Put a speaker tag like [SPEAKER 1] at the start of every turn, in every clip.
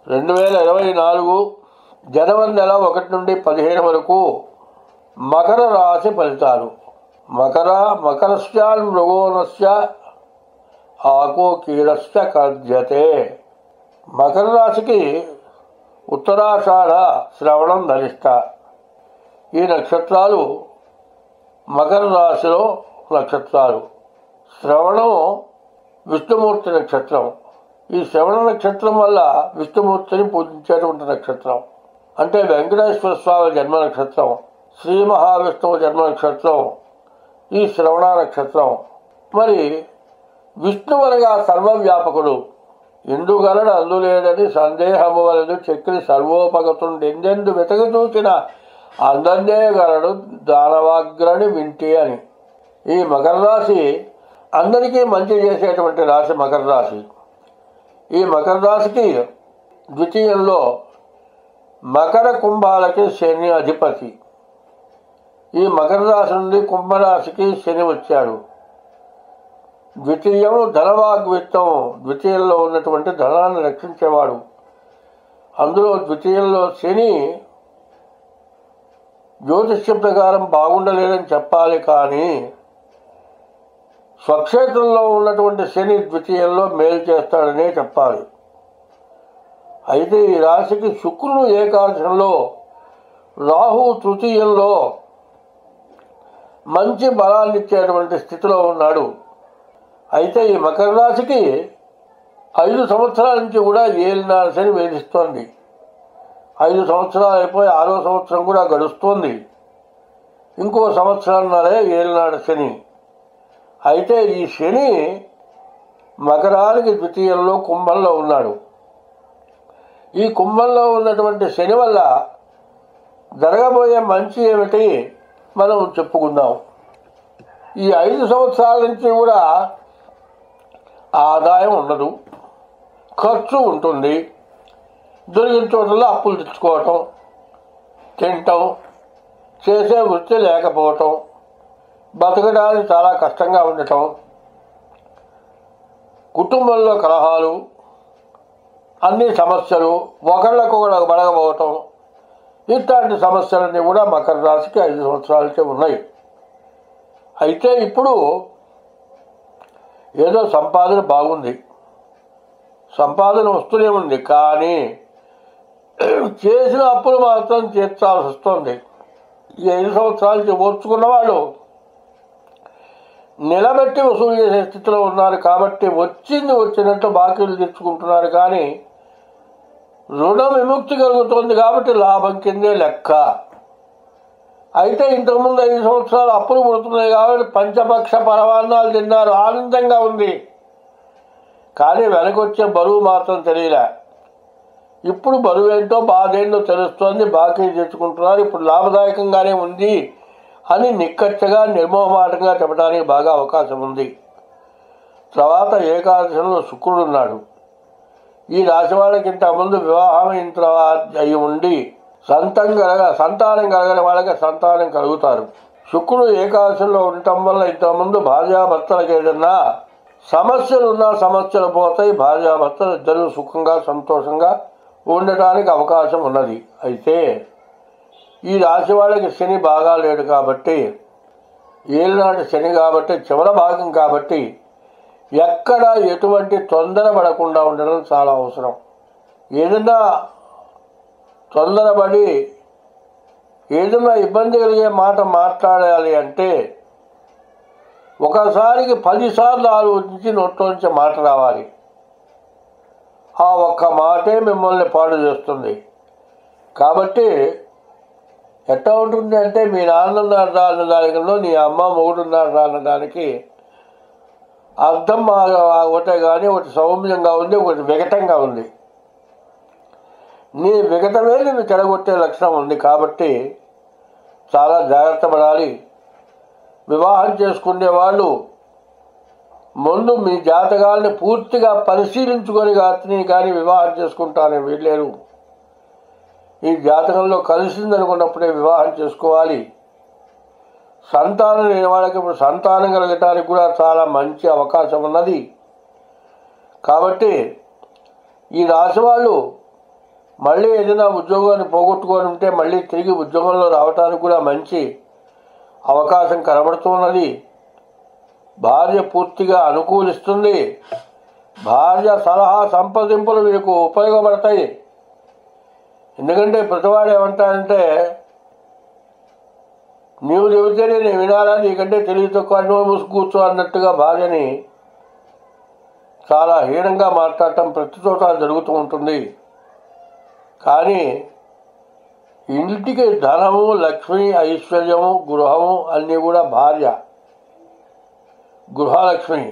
[SPEAKER 1] 2024 జనవరి నెల 1 నుండి 15 వరకు మకర రాశి ఫలితాలు. మకరస్యాన్ మృగోనస్య ఆకో కీరస్య కర్జతే. మకర రాశికి ఉత్తరాషాఢ, శ్రవణం, ధనిష్ట ఈ నక్షత్రాలు మకర రాశిలో నక్షత్రాలు. శ్రవణం విష్ణుమూర్తి నక్షత్రం. ఈ శ్రవణ నక్షత్రం వల్ల విష్ణుమూర్తిని పూజించేటువంటి నక్షత్రం. అంటే వెంకటేశ్వర స్వామి జన్మ నక్షత్రం, శ్రీ మహావిష్ణువు జన్మ నక్షత్రం ఈ శ్రవణ నక్షత్రం. మరి విష్ణువు అనగా సర్వవ్యాపకుడు, ఇందుగలడు అందులేడని సందేహము వలదు చక్రి సర్వోపగతుండెందెందు వెతక చూసిన అందన్నే గలడు దానవాగ్రని వింటి అని. ఈ మకర రాశి అందరికీ మంచి చేసేటువంటి రాశి మకర రాశి. ఈ మకర రాశికి ద్వితీయంలో మకర కుంభాలకి శని అధిపతి. ఈ మకర రాశి నుండి కుంభరాశికి శని వచ్చాడు. ద్వితీయం ధనవాగ్విత్తం, ద్వితీయంలో ఉన్నటువంటి ధనాన్ని రక్షించేవాడు. అందులో ద్వితీయంలో శని జ్యోతిష్య ప్రకారం బాగుండలేదని చెప్పాలి, కానీ స్వక్షేత్రంలో ఉన్నటువంటి శని ద్వితీయంలో మేలు చేస్తాడనే చెప్పాలి. అయితే ఈ రాశికి శుక్రుడు ఏకాదశంలో, రాహు తృతీయంలో మంచి బలాన్ని ఇచ్చేటువంటి స్థితిలో ఉన్నాడు. అయితే ఈ మకర రాశికి 5 సంవత్సరాల నుంచి కూడా ఏలినాడు శని వేధిస్తోంది. 5 సంవత్సరాలు అయిపోయి 6వ సంవత్సరం కూడా గడుస్తోంది. ఇంకో సంవత్సరంన్నరే ఏలినాడు శని. అయితే ఈ శని మకరానికి ద్వితీయంలో కుంభంలో ఉన్నాడు. ఈ కుంభంలో ఉన్నటువంటి శని వల్ల జరగబోయే మంచి ఏమిటి మనం చెప్పుకుందాం. ఈ 5 సంవత్సరాల నుంచి కూడా ఆదాయం ఉండదు, ఖర్చు ఉంటుంది. దొరికిన చోట్ల అప్పులు తెచ్చుకోవటం, తినటం, చేసే వృత్తి లేకపోవటం, బతకడానికి చాలా కష్టంగా ఉండటం, కుటుంబంలో కలహాలు, అన్ని సమస్యలు, ఒకళ్ళకొకళ్ళకు బడగపోవటం, ఇట్లాంటి సమస్యలన్నీ కూడా మకర రాశికి 5 సంవత్సరాలకే ఉన్నాయి. అయితే ఇప్పుడు ఏదో సంపాదన బాగుంది, సంపాదన వస్తూనే ఉంది, కానీ చేసిన అప్పులు మాత్రం తీర్చాల్సి వస్తుంది. ఈ 5 సంవత్సరాలకి ఓర్చుకున్న వాళ్ళు నిలబెట్టి వసూలు చేసే స్థితిలో ఉన్నారు. కాబట్టి వచ్చినట్టు బాకీలు తీర్చుకుంటున్నారు, కానీ రుణ విముక్తి కలుగుతుంది కాబట్టి లాభం కిందే లెక్క. అయితే ఇంతకుముందు 5 సంవత్సరాలు అప్పులు పుడుతున్నాయి కాబట్టి పంచపక్ష పరమాన్నాలు తిన్నారు, ఆనందంగా ఉంది. కానీ వెనకొచ్చే బరువు మాత్రం తెలియలే. ఇప్పుడు బరువు ఏంటో బాధేంటో తెలుస్తోంది, బాకీ తెచ్చుకుంటున్నారు. ఇప్పుడు లాభదాయకంగానే ఉంది అని నిక్కచ్చగా నిర్మోహమాటంగా చెప్పడానికి బాగా అవకాశం ఉంది. తర్వాత ఏకాదశంలో శుక్రుడు ఉన్నాడు. ఈ రాశి వాళ్ళకి ఇంతకుముందు వివాహం అయి ఉండి సంతానం కలగని వాళ్ళకి సంతానం కలుగుతారు. శుక్రుడు ఏకాదశంలో ఉండటం వల్ల ఇంతకుముందు భార్యాభర్తలకు ఏదన్నా సమస్యలున్నా సమస్యలు పోతాయి. భార్యాభర్తలు ఇద్దరు సుఖంగా సంతోషంగా ఉండటానికి అవకాశం ఉన్నది. అయితే ఈ రాశి వాళ్ళకి శని బాగా లేడు కాబట్టి, ఏలినాటి శని కాబట్టి, చివరి భాగం కాబట్టి ఎక్కడ ఎటువంటి తొందర పడకుండా ఉండడం చాలా అవసరం. ఏదైనా తొందరపడి ఏదైనా ఇబ్బంది కలిగే మాట మాట్లాడాలి అంటే ఒకసారికి 10 సార్లు ఆలోచించి నోట్లోంచి మాట రావాలి. ఆ ఒక్క మాటే మిమ్మల్ని పాడు చేస్తుంది. కాబట్టి ఎట్లా ఉంటుంది అంటే, మీ నాన్నన్నారు రా అన్నదానికన్నా నీ అమ్మ మొగుడున్నారు రా అన్నదానికి అర్థం ఒకటే, కానీ ఒకటి సౌమ్యంగా ఉంది, ఒకటి వికటంగా ఉంది. నీ వికటమే నేను చెడగొట్టే లక్షణం ఉంది. కాబట్టి చాలా జాగ్రత్త పడాలి. వివాహం చేసుకునే వాళ్ళు ముందు మీ జాతకాలని పూర్తిగా పరిశీలించుకొని కానీ వివాహం చేసుకుంటారని వీళ్ళేరు. ఈ జాతకంలో కలిసిందనుకున్నప్పుడే వివాహం చేసుకోవాలి. సంతానం లేని వాళ్ళకి ఇప్పుడు సంతానం కలగటానికి కూడా చాలా మంచి అవకాశం ఉన్నది. కాబట్టి ఈ రాశి వాళ్ళు మళ్ళీ ఏదైనా ఉద్యోగాన్ని పోగొట్టుకొని ఉంటే మళ్ళీ తిరిగి ఉద్యోగంలో రావడానికి కూడా మంచి అవకాశం కనబడుతున్నది. భార్య పూర్తిగా అనుకూలిస్తుంది. భార్య సలహా సంప్రదింపులు మీకు ఉపయోగపడతాయి. ఎందుకంటే ప్రతివాడు ఏమంటాడంటే, నీవు చెబితేనే నేను వినాలా, నీకంటే తెలివి తక్కువ నువ్వు మూసి కూర్చో అన్నట్టుగా భార్యని చాలా హీనంగా మాట్లాడటం ప్రతి చోట జరుగుతూ ఉంటుంది. కానీ ఇంటికి ధనము, లక్ష్మి, ఐశ్వర్యము, గృహము అన్నీ కూడా భార్య. గృహలక్ష్మి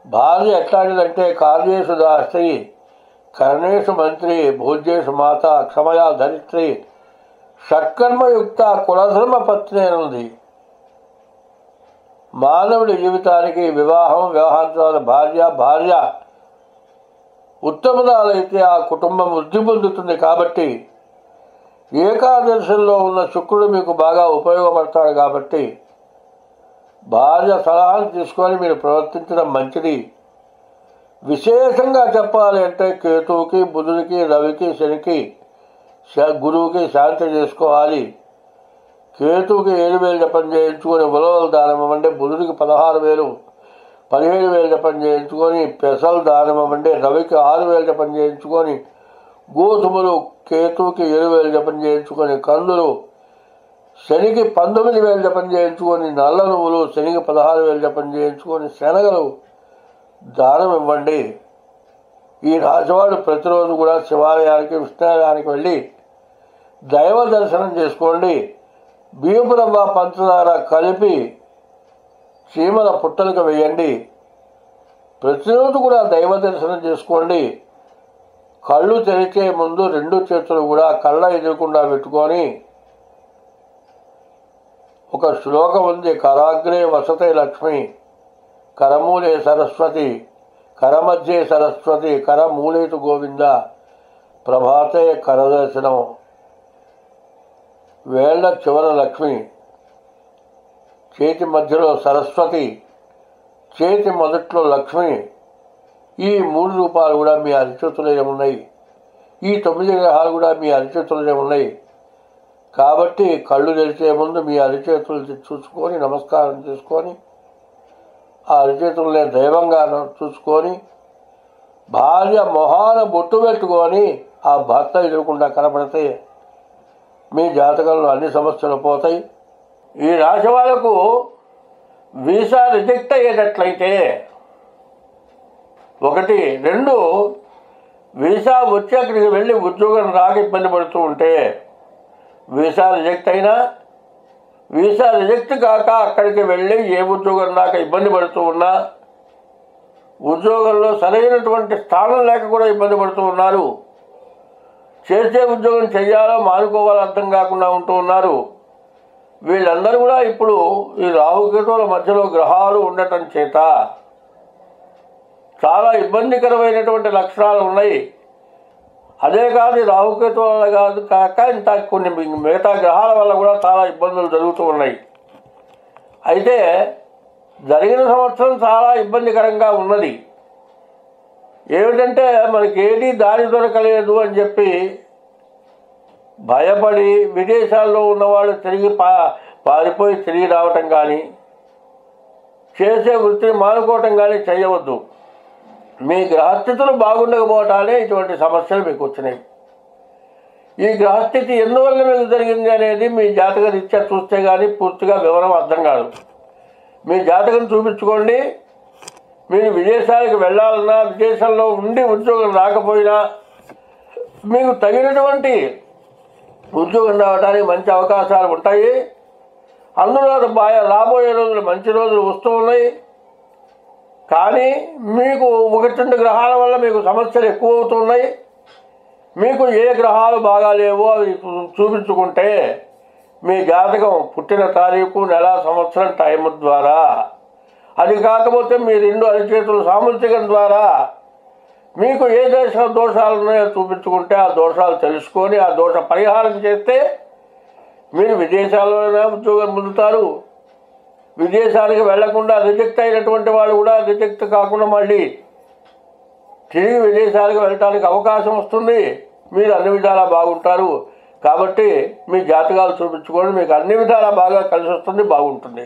[SPEAKER 1] భార్య ఎట్లాంటిదంటే, కార్యేషు దాస్త్రి, కర్ణేషు మంత్రి, భోజ్యేషు మాత, క్షమయా ధరిత్రి, షట్కర్మయుక్త కులధర్మ పత్ని అనుంది. మానవుడి జీవితానికి వివాహం తర్వాత భార్య ఉత్తమదాలైతే ఆ కుటుంబం వృద్ధి పొందుతుంది. కాబట్టి ఏకాదశంలో ఉన్న శుక్రుడు మీకు బాగా ఉపయోగపడతాడు. కాబట్టి భార్య సలహాలు తీసుకొని మీరు ప్రవర్తించడం మంచిది. విశేషంగా చెప్పాలి అంటే కేతువుకి, బుధుడికి, రవికి, శనికి, గురువుకి శాంతి చేసుకోవాలి. కేతువుకి 7,000 జపం చేయించుకొని ఉలవలు దానం ఇవ్వండి. బుధుడికి 16,000, 17,000 జపం చేయించుకొని పెసలు దానం ఇవ్వండి. రవికి 6,000 జపం చేయించుకొని గోధుమలు, కేతువుకి 7,000 జపం చేయించుకొని కందులు, శనికి 19,000 జపం చేయించుకొని నల్ల నువ్వులు, శనికి 16,000 జపం చేయించుకొని శనగలు దానం ఇవ్వండి. ఈ రాశివాడు ప్రతిరోజు కూడా శివాలయానికి, విష్ణాలయానికి వెళ్ళి దైవ దర్శనం చేసుకోండి. బియ్యపు రవ్వ, పంచదార కలిపి చీమల పుట్టలకు వేయండి. ప్రతిరోజు కూడా దైవ దర్శనం చేసుకోండి. కళ్ళు తెరిచే ముందు 2 చేతులు కూడా కళ్ళ ఎదురకుండా పెట్టుకొని ఒక శ్లోకం ఉంది. కరాగ్రే వసతే లక్ష్మి, కరమూలే సరస్వతి, కరమధ్యే సరస్వతి, కరమూలేటు గోవింద, ప్రభాతే కరదర్శనం. వేళ్ల చివర లక్ష్మి, చేతి మధ్యలో సరస్వతి, చేతి మొదట్లో లక్ష్మి. ఈ 3 రూపాలు కూడా మీ అరిచేతులనే ఉన్నాయి. ఈ 9 గ్రహాలు కూడా మీ అరిచేతులనే ఉన్నాయి. కాబట్టి కళ్ళు తెరిచే ముందు మీ అరిచేతులు చూసుకొని నమస్కారం చేసుకొని ఆ అరిచేతులనే దైవంగా చూసుకొని భార్య మొహాన బొట్టు పెట్టుకొని ఆ భర్త ఎదురకుండా కనపడితే మీ జాతకంలో అన్ని సమస్యలు పోతాయి. ఈ రాశి వాళ్ళకు వీసా రిజెక్ట్ అయ్యేటట్లయితే 1, 2 వీసా వచ్చి అక్కడికి వెళ్ళి ఉద్యోగం రాక ఇబ్బంది పడుతూ ఉంటే వీసా రిజెక్ట్ అయినా, వీసా రిజెక్ట్ కాక అక్కడికి వెళ్ళి ఏ ఉద్యోగం రాక ఇబ్బంది పడుతూ ఉన్నా, ఉద్యోగంలో సరైనటువంటి స్థానం లేక కూడా ఇబ్బంది పడుతూ ఉన్నారు. చేసే ఉద్యోగం చెయ్యాలో మానుకోవాలో అర్థం కాకుండా ఉంటూ ఉన్నారు. వీళ్ళందరూ కూడా ఇప్పుడు ఈ రాహుకేతువుల మధ్యలో గ్రహాలు ఉండటం చేత చాలా ఇబ్బందికరమైనటువంటి లక్షణాలు ఉన్నాయి. అదే కాదు, రాహుకేతువుల కాదు కాక ఇంత కొన్ని మిగతా గ్రహాల వల్ల కూడా చాలా ఇబ్బందులు జరుగుతూ ఉన్నాయి. అయితే జరిగిన సంవత్సరం చాలా ఇబ్బందికరంగా ఉన్నది. ఏమిటంటే మనకి ఏది దారి దొరకలేదు అని చెప్పి భయపడి విదేశాల్లో ఉన్నవాళ్ళు తిరిగి పారిపోయి తిరిగి రావటం కానీ, చేసే వృత్తిని మానుకోవటం కానీ చేయవద్దు. మీ గ్రహస్థితులు బాగుండకపోవటానే ఇటువంటి సమస్యలు మీకు వచ్చినాయి. ఈ గ్రహస్థితి ఎందువల్ల మీకు జరిగింది అనేది మీ జాతక రీత్యా చూస్తే కానీ పూర్తిగా వివరం అర్థం కాదు. మీ జాతకం చూపించుకోండి. మీరు విదేశాలకు వెళ్ళాలన్నా, విదేశంలో ఉండి ఉద్యోగం రాకపోయినా మీకు తగినటువంటి ఉద్యోగం రావడానికి మంచి అవకాశాలు ఉంటాయి. అందులో రాబోయే రోజులు మంచి రోజులు వస్తూ ఉన్నాయి. కానీ మీకు 1-2 గ్రహాల వల్ల మీకు సమస్యలు ఎక్కువ అవుతున్నాయి. మీకు ఏ గ్రహాలు బాగాలేవో అవి చూపించుకుంటే మీ జాతకం పుట్టిన తారీఖు, నెల, సంవత్సరం, టైం ద్వారా, అది కాకపోతే మీ 2 అరిచేతులు సాముద్రికం ద్వారా మీకు ఏ దోషాలు ఉన్నాయో చూపించుకుంటే ఆ దోషాలు తెలుసుకొని ఆ దోష పరిహారం చేస్తే మీరు విదేశాల్లోనే ఉద్యోగం పొందుతారు. విదేశానికి వెళ్లకుండా రిజెక్ట్ అయినటువంటి వాళ్ళు కూడా రిజెక్ట్ కాకుండా మళ్ళీ తిరిగి విదేశాలకు వెళ్ళటానికి అవకాశం వస్తుంది. మీరు అన్ని విధాలా బాగుంటారు. కాబట్టి మీ జాతకాలు చూపించుకోండి, మీకు అన్ని విధాలా బాగా కలిసి వస్తుంది, బాగుంటుంది.